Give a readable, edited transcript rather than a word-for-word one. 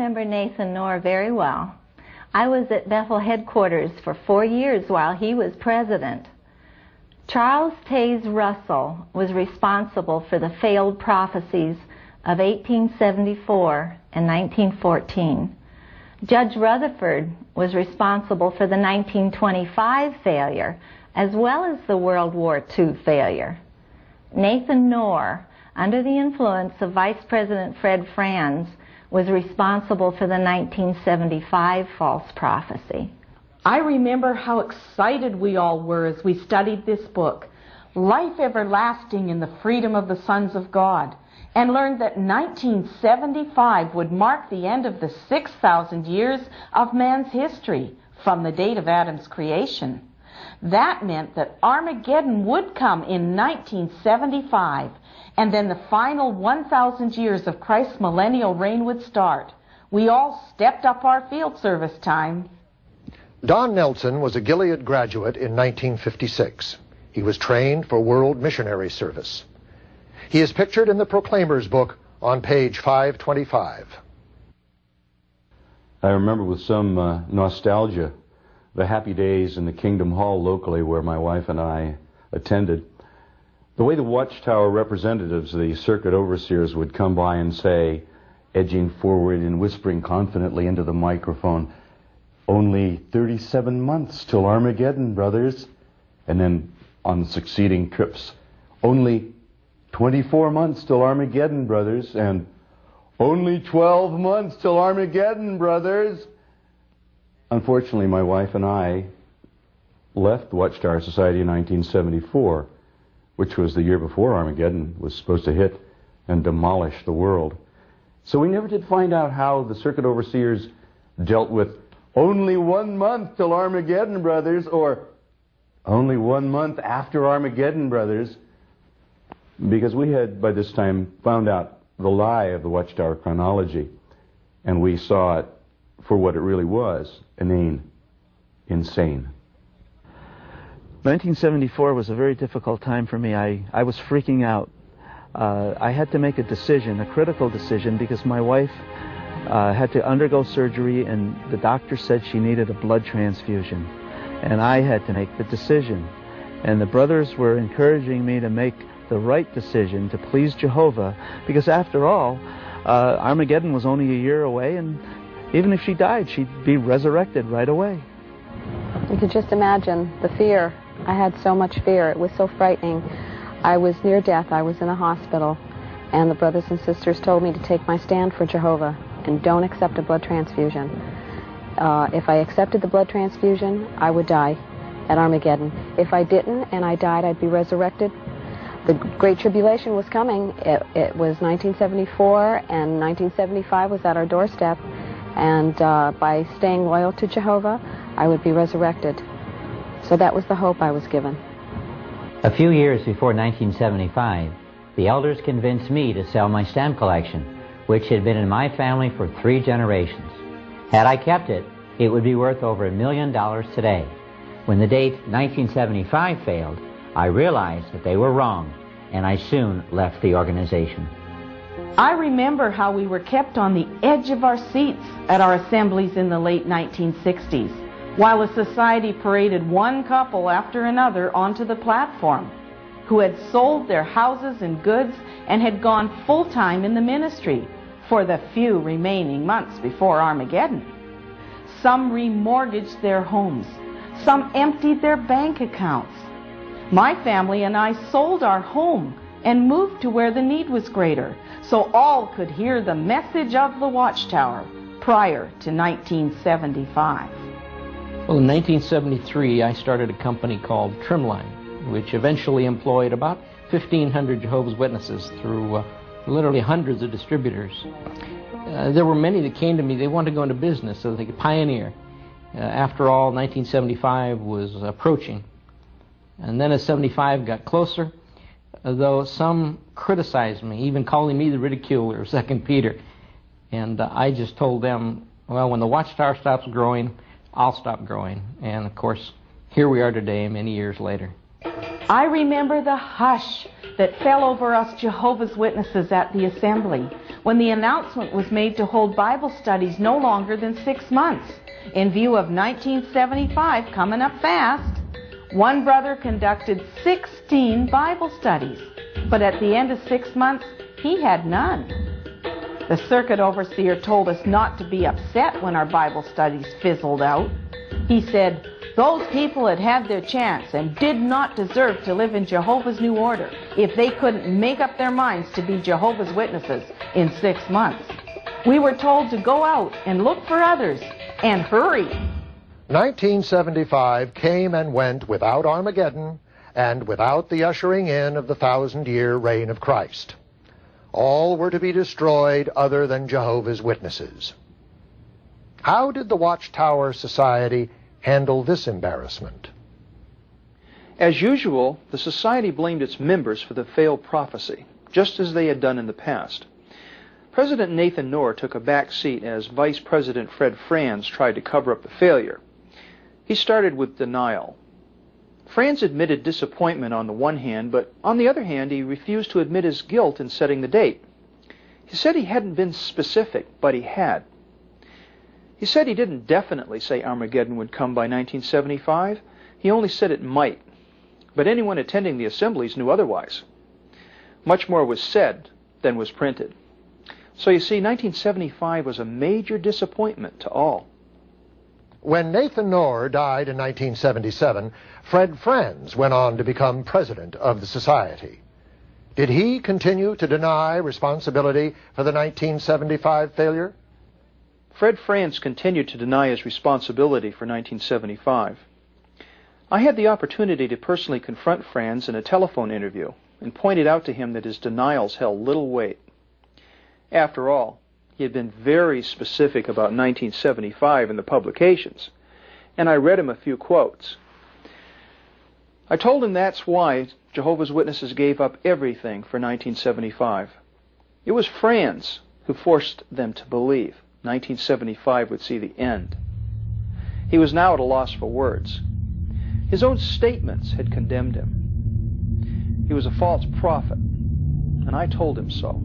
remember Nathan Knorr very well. I was at Bethel headquarters for 4 years while he was president. Charles Taze Russell was responsible for the failed prophecies of 1874 and 1914. Judge Rutherford was responsible for the 1925 failure, as well as the World War II failure. Nathan Knorr, under the influence of Vice President Fred Franz, was responsible for the 1975 false prophecy. I remember how excited we all were as we studied this book, Life Everlasting in the Freedom of the Sons of God, and learned that 1975 would mark the end of the 6,000 years of man's history from the date of Adam's creation. That meant that Armageddon would come in 1975, and then the final 1,000 years of Christ's millennial reign would start. We all stepped up our field service time. Don Nelson was a Gilead graduate in 1956. He was trained for world missionary service. He is pictured in the Proclaimer's book on page 525. I remember with some nostalgia the happy days in the Kingdom Hall locally where my wife and I attended. The way the Watchtower representatives, the circuit overseers, would come by and say, edging forward and whispering confidently into the microphone, "Only 37 months till Armageddon, brothers." And then on succeeding trips, "Only 24 months till Armageddon, brothers," and "Only 12 months till Armageddon, brothers." Unfortunately, my wife and I left the Watchtower Society in 1974, which was the year before Armageddon was supposed to hit and demolish the world. So we never did find out how the circuit overseers dealt with "Only 1 month till Armageddon, brothers," or "Only 1 month after Armageddon, brothers," because we had by this time found out the lie of the Watchtower chronology, and we saw it for what it really was, inane, insane. 1974 was a very difficult time for me. I was freaking out. I had to make a decision, a critical decision, because my wife had to undergo surgery and the doctor said she needed a blood transfusion. And I had to make the decision. And the brothers were encouraging me to make the right decision to please Jehovah, because after all, Armageddon was only a year away, and even if she died, she'd be resurrected right away. You could just imagine the fear. I had so much fear. It was so frightening. I was near death. I was in a hospital, and the brothers and sisters told me to take my stand for Jehovah and don't accept a blood transfusion. If I accepted the blood transfusion, I would die at Armageddon. If I didn't and I died, I'd be resurrected. The Great Tribulation was coming. It was 1974, and 1975 was at our doorstep. And by staying loyal to Jehovah, I would be resurrected. So that was the hope I was given. A few years before 1975, the elders convinced me to sell my stamp collection, which had been in my family for 3 generations. Had I kept it, it would be worth over $1 million today. When the date 1975 failed, I realized that they were wrong, and I soon left the organization. I remember how we were kept on the edge of our seats at our assemblies in the late 1960s, while the society paraded one couple after another onto the platform, who had sold their houses and goods and had gone full-time in the ministry for the few remaining months before Armageddon. Some remortgaged their homes. Some emptied their bank accounts. My family and I sold our home and moved to where the need was greater, so all could hear the message of the Watchtower prior to 1975. Well, in 1973, I started a company called Trimline, which eventually employed about 1,500 Jehovah's Witnesses through literally hundreds of distributors. There were many that came to me. They wanted to go into business so that they could pioneer. After all, 1975 was approaching. And then as 75 got closer, though some criticized me, even calling me the ridiculer of 2 Peter. And I just told them, well, when the Watchtower stops growing, I'll stop growing. And of course, here we are today, many years later. I remember the hush that fell over us Jehovah's Witnesses at the assembly when the announcement was made to hold Bible studies no longer than 6 months. In view of 1975 coming up fast, one brother conducted 16 Bible studies, but at the end of 6 months, he had none. The circuit overseer told us not to be upset when our Bible studies fizzled out. He said, those people had had their chance and did not deserve to live in Jehovah's New Order if they couldn't make up their minds to be Jehovah's Witnesses in 6 months. We were told to go out and look for others, and hurry. 1975 came and went without Armageddon and without the ushering in of the 1,000-year reign of Christ. All were to be destroyed other than Jehovah's Witnesses. How did the Watchtower Society handle this embarrassment? As usual, the Society blamed its members for the failed prophecy, just as they had done in the past. President Nathan Knorr took a back seat as Vice President Fred Franz tried to cover up the failure. He started with denial. Franz admitted disappointment on the one hand, but on the other hand, he refused to admit his guilt in setting the date. He said he hadn't been specific, but he had. He said he didn't definitely say Armageddon would come by 1975. He only said it might. But anyone attending the assemblies knew otherwise. Much more was said than was printed. So you see, 1975 was a major disappointment to all. When Nathan Knorr died in 1977, Fred Franz went on to become president of the Society. Did he continue to deny responsibility for the 1975 failure? Fred Franz continued to deny his responsibility for 1975. I had the opportunity to personally confront Franz in a telephone interview and pointed out to him that his denials held little weight. After all, he had been very specific about 1975 in the publications, and I read him a few quotes. I told him that's why Jehovah's Witnesses gave up everything for 1975. It was Franz who forced them to believe 1975 would see the end. He was now at a loss for words. His own statements had condemned him. He was a false prophet, and I told him so.